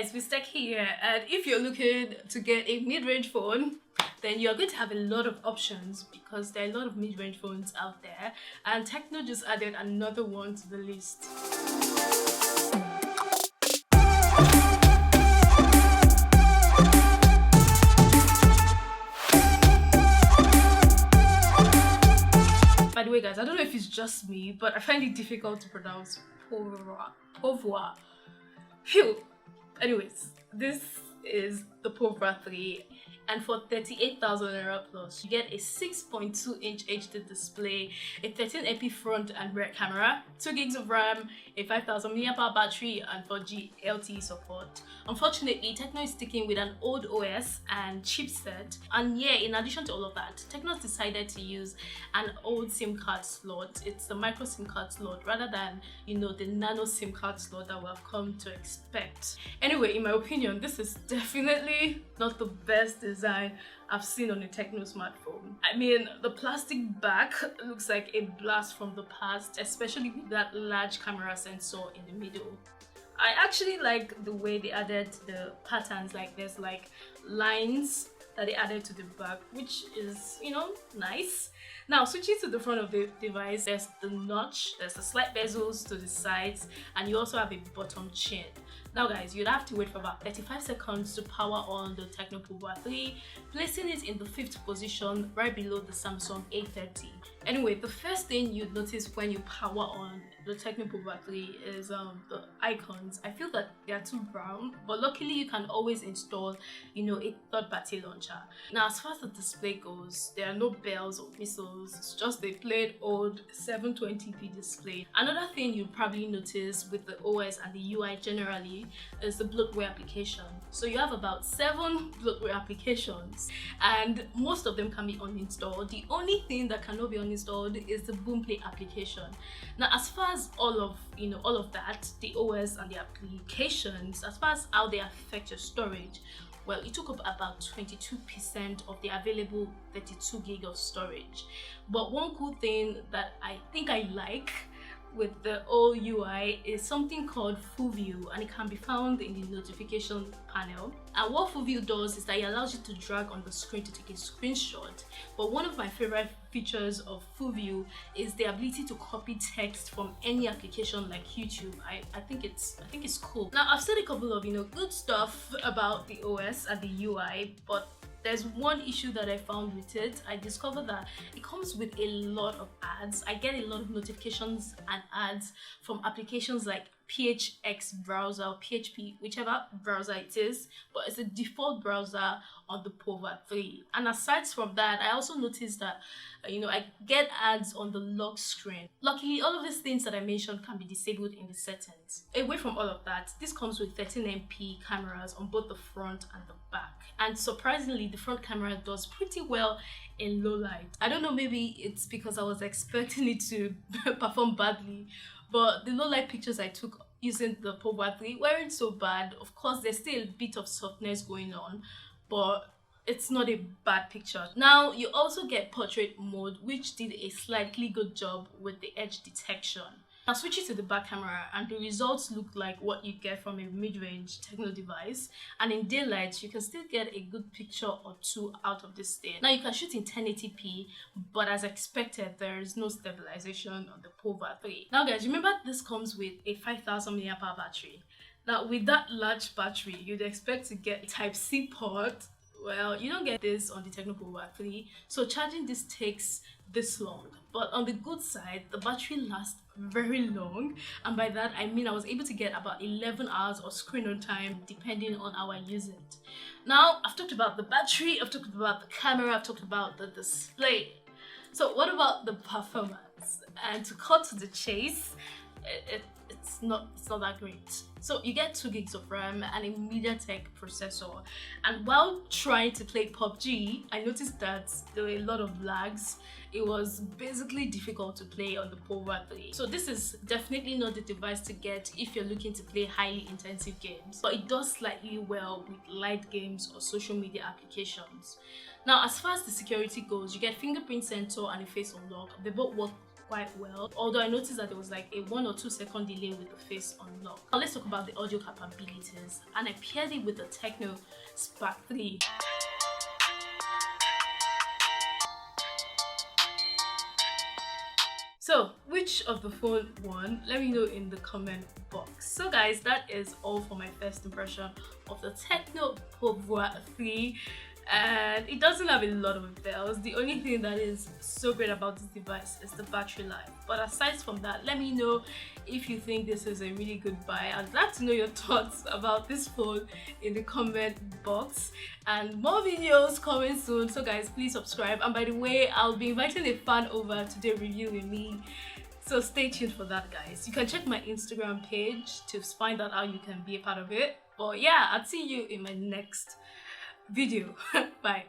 guys, we're stuck here, and if you're looking to get a mid-range phone, then you're going to have a lot of options because there are a lot of mid-range phones out there, and Tecno just added another one to the list. By the way, guys, I don't know if it's just me, but I find it difficult to pronounce Pouvoir. Phew. Anyways, this is the Pouvoir 3, and for 38,000 naira plus, you get a 6.2-inch HD display, a 13MP front and rear camera, 2 gigs of RAM, a 5000 mAh battery, and 4G LTE support. Unfortunately, Tecno is sticking with an old OS and chipset, and yeah, in addition to all of that, Tecno decided to use an old SIM card slot. It's the micro SIM card slot rather than, you know, the nano SIM card slot that we have come to expect. Anyway, in my opinion, this is definitely not the best design I've seen on a Tecno smartphone. I mean, the plastic back looks like a blast from the past, especially with that large camera sensor in the middle. I actually like the way they added the patterns, like there's like lines that they added to the back, which is, you know, nice. Now, switching to the front of the device, there's the notch, there's the slight bezels to the sides, and you also have a bottom chin. Now guys, you'd have to wait for about 35 seconds to power on the Tecno Pouvoir 3, placing it in the 5th position right below the Samsung A30. Anyway, the first thing you'd notice when you power on the Tecno Pouvoir 3 is the icons. I feel that they are too brown, but luckily you can always install, you know, a third-party launcher. Now, as far as the display goes, there are no bells or whistles, it's just a plain old 720p display. Another thing you'll probably notice with the OS and the UI generally is the bloatware application. So you have about 7 bloatware applications, and most of them can be uninstalled. The only thing that cannot be uninstalled is the Boomplay application. Now, as far as all of that, the OS and the applications, as far as how they affect your storage, well, it took up about 22% of the available 32 gig of storage. But one cool thing that I think I like with the old UI is something called Full View, and it can be found in the notification panel. And what Full View does is that it allows you to drag on the screen to take a screenshot. But one of my favorite features of Full View is the ability to copy text from any application like YouTube. I think it's cool. Now, I've said a couple of, you know, good stuff about the OS and the UI, but there's one issue that I found with it. I discovered that it comes with a lot of ads. I get a lot of notifications and ads from applications like PHX browser or PHP, whichever browser it is, but it's a default browser on the Pouvoir 3. And aside from that, I also noticed that I get ads on the lock screen. Luckily, all of these things that I mentioned can be disabled in the settings. Away from all of that, this comes with 13MP cameras on both the front and the back. And surprisingly, the front camera does pretty well in low light. I don't know, maybe it's because I was expecting it to perform badly, but the low light pictures I took using the Pouvoir 3 weren't so bad. Of course, there's still a bit of softness going on, but it's not a bad picture. Now, you also get portrait mode, which did a slightly good job with the edge detection. Now, switching to the back camera, and the results look like what you get from a mid-range Tecno device, and in daylight you can still get a good picture or two out of this thing. Now, you can shoot in 1080p, but as expected, there is no stabilization on the Pouvoir 3. Now guys, remember this comes with a 5000 mAh battery. Now, with that large battery, you'd expect to get a Type-C port. Well, you don't get this on the Tecno Pouvoir 3, so charging this takes this long. But on the good side, the battery lasts very long, and by that I mean I was able to get about 11 hours of screen on time depending on how I use it. Now, I've talked about the battery, I've talked about the camera, I've talked about the display. So what about the performance? And to cut to the chase, it's not that great. So you get 2 gigs of RAM and a MediaTek processor, and while trying to play PUBG, I noticed that there were a lot of lags. It was basically difficult to play on the Pouvoir 3. So this is definitely not the device to get if you're looking to play highly intensive games, but it does slightly well with light games or social media applications. Now, as far as the security goes, you get fingerprint sensor and a face unlock. They both work quite well, although I noticed that there was like a 1 or 2 second delay with the face unlock. Now let's talk about the audio capabilities, and I paired it with the Tecno Spark 3. So, which of the phone won? Let me know in the comment box. So guys, that is all for my first impression of the Tecno Pouvoir 3. And it doesn't have a lot of bells. The only thing that is so great about this device is the battery life. But aside from that, let me know if you think this is a really good buy. I'd like to know your thoughts about this phone in the comment box. And more videos coming soon, so guys, please subscribe. And by the way, I'll be inviting a fan over to do a review with me, so stay tuned for that, guys. You can check my Instagram page to find out how you can be a part of it. But yeah, I'll see you in my next video. Bye.